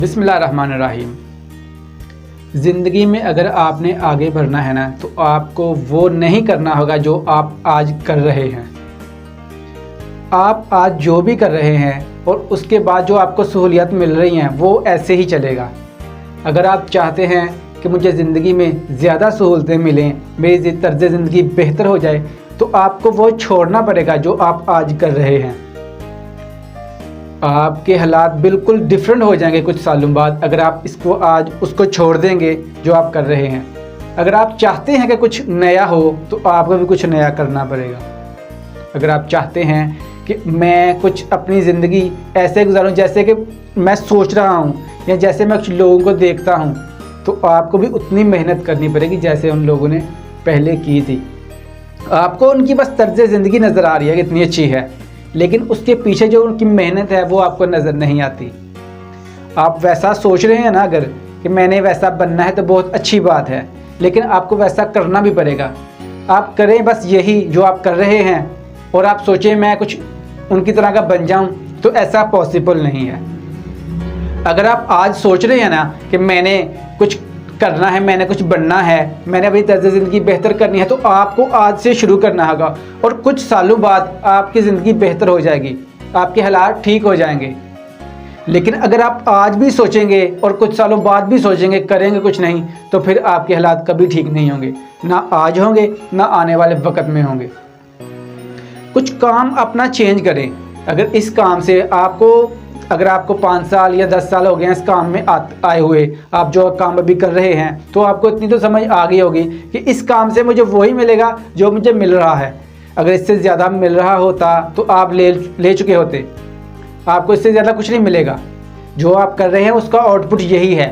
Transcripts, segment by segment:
बिस्मिल्लाहिर्रहमानिर्रहीम। ज़िंदगी में अगर आपने आगे बढ़ना है ना, तो आपको वो नहीं करना होगा जो आप आज कर रहे हैं। आप आज जो भी कर रहे हैं और उसके बाद जो आपको सहूलियत मिल रही हैं वो ऐसे ही चलेगा। अगर आप चाहते हैं कि मुझे ज़िंदगी में ज़्यादा सहूलतें मिलें, मेरी तर्ज़ ज़िंदगी बेहतर हो जाए, तो आपको वो छोड़ना पड़ेगा जो आप आज कर रहे हैं। आपके हालात बिल्कुल डिफरेंट हो जाएंगे कुछ सालों बाद अगर आप इसको आज उसको छोड़ देंगे जो आप कर रहे हैं। अगर आप चाहते हैं कि कुछ नया हो तो आपको भी कुछ नया करना पड़ेगा। अगर आप चाहते हैं कि मैं कुछ अपनी ज़िंदगी ऐसे गुजारूं जैसे कि मैं सोच रहा हूं या जैसे मैं कुछ लोगों को देखता हूं, तो आपको भी उतनी मेहनत करनी पड़ेगी जैसे उन लोगों ने पहले की थी। आपको उनकी बस तर्ज़ ज़िंदगी नज़र आ रही है कि इतनी अच्छी है, लेकिन उसके पीछे जो उनकी मेहनत है वो आपको नज़र नहीं आती। आप वैसा सोच रहे हैं ना अगर कि मैंने वैसा बनना है तो बहुत अच्छी बात है, लेकिन आपको वैसा करना भी पड़ेगा। आप करें बस यही जो आप कर रहे हैं और आप सोचें मैं कुछ उनकी तरह का बन जाऊं, तो ऐसा पॉसिबल नहीं है। अगर आप आज सोच रहे हैं ना कि मैंने कुछ करना है, मैंने कुछ बनना है, मैंने अपनी तर्ज़ ज़िंदगी बेहतर करनी है, तो आपको आज से शुरू करना होगा और कुछ सालों बाद आपकी ज़िंदगी बेहतर हो जाएगी, आपके हालात ठीक हो जाएंगे। लेकिन अगर आप आज भी सोचेंगे और कुछ सालों बाद भी सोचेंगे, करेंगे कुछ नहीं, तो फिर आपके हालात कभी ठीक नहीं होंगे, ना आज होंगे ना आने वाले वक्त में होंगे। कुछ काम अपना चेंज करें। अगर इस काम से अगर आपको 5 साल या 10 साल हो गए हैं इस काम में आए हुए, आप जो काम अभी कर रहे हैं, तो आपको इतनी तो समझ आ गई होगी कि इस काम से मुझे वही मिलेगा जो मुझे मिल रहा है। अगर इससे ज़्यादा मिल रहा होता तो आप ले चुके होते। आपको इससे ज़्यादा कुछ नहीं मिलेगा। जो आप कर रहे हैं उसका आउटपुट यही है।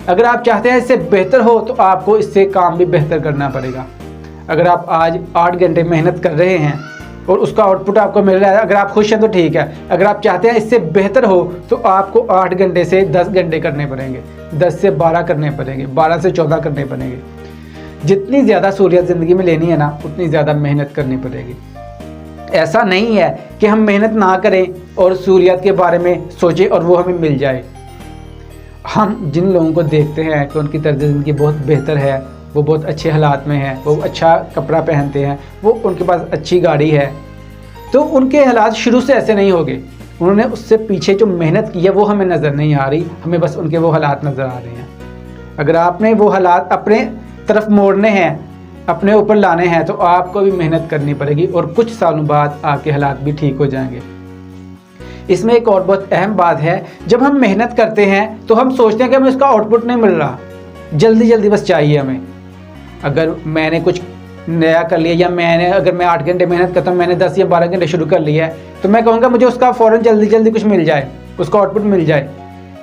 अगर आप चाहते हैं इससे बेहतर हो तो आपको इससे काम भी बेहतर करना पड़ेगा। अगर आप आज 8 घंटे मेहनत कर रहे हैं और उसका आउटपुट आपको मिल रहा है, अगर आप खुश हैं तो ठीक है। अगर आप चाहते हैं इससे बेहतर हो तो आपको 8 घंटे से 10 घंटे करने पड़ेंगे, 10 से 12 करने पड़ेंगे, 12 से 14 करने पड़ेंगे। जितनी ज़्यादा सहूलियत ज़िंदगी में लेनी है ना, उतनी ज़्यादा मेहनत करनी पड़ेगी। ऐसा नहीं है कि हम मेहनत ना करें और सहूलियत के बारे में सोचें और वो हमें मिल जाए। हम जिन लोगों को देखते हैं कि उनकी तर्ज़ ज़िंदगी बहुत बेहतर है, वो बहुत अच्छे हालात में हैं, वो अच्छा कपड़ा पहनते हैं, वो उनके पास अच्छी गाड़ी है, तो उनके हालात शुरू से ऐसे नहीं होंगे। उन्होंने उससे पीछे जो मेहनत की है वो हमें नज़र नहीं आ रही, हमें बस उनके वो हालात नज़र आ रहे हैं। अगर आपने वो हालात अपने तरफ मोड़ने हैं, अपने ऊपर लाने हैं, तो आपको भी मेहनत करनी पड़ेगी और कुछ सालों बाद आपके हालात भी ठीक हो जाएंगे। इसमें एक और बहुत अहम बात है, जब हम मेहनत करते हैं तो हम सोचते हैं कि हमें उसका आउटपुट नहीं मिल रहा, जल्दी जल्दी बस चाहिए हमें। अगर मैंने कुछ नया कर लिया या अगर मैं 8 घंटे मेहनत करता हूँ, मैंने 10 या 12 घंटे शुरू कर लिया है, तो मैं कहूँगा मुझे उसका फ़ौरन जल्दी जल्दी कुछ मिल जाए, उसका आउटपुट मिल जाए।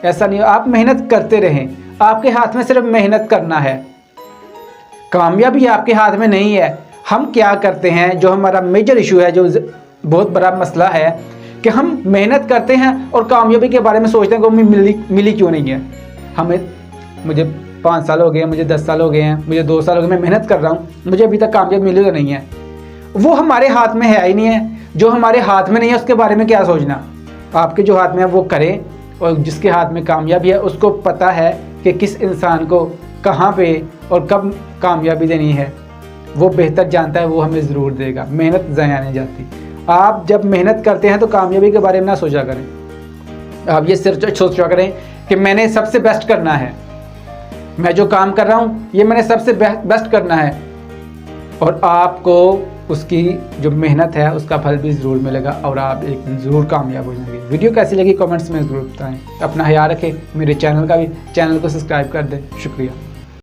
ऐसा नहीं, आप मेहनत करते रहें। आपके हाथ में सिर्फ मेहनत करना है, कामयाबी आपके हाथ में नहीं है। हम क्या करते हैं, जो हमारा मेजर इशू है, जो बहुत बड़ा मसला है, कि हम मेहनत करते हैं और कामयाबी के बारे में सोचते हैं कि वो मिली क्यों नहीं है। मुझे 5 साल हो गए हैं, मुझे 10 साल हो गए हैं, मुझे 2 साल हो गए, मैं मेहनत कर रहा हूँ, मुझे अभी तक कामयाबी मिली तो नहीं है। वो हमारे हाथ में है ही नहीं है। जो हमारे हाथ में नहीं है उसके बारे में क्या सोचना। आपके जो हाथ में है वो करें, और जिसके हाथ में कामयाबी है उसको पता है कि किस इंसान को कहाँ पे और कब कामयाबी देनी है, वो बेहतर जानता है, वो हमें ज़रूर देगा। मेहनत ज़ाया नहीं जाती। आप जब मेहनत करते हैं तो कामयाबी के बारे में ना सोचा करें। आप ये सिर्फ सोचा करें कि मैंने सबसे बेस्ट करना है, मैं जो काम कर रहा हूँ ये मैंने सबसे बेस्ट करना है, और आपको उसकी जो मेहनत है उसका फल भी ज़रूर मिलेगा और आप एक दिन ज़रूर कामयाब हो जाएंगे। वीडियो कैसी लगी कमेंट्स में ज़रूर बताएं। अपना ख्याल रखें। मेरे चैनल को सब्सक्राइब कर दें। शुक्रिया।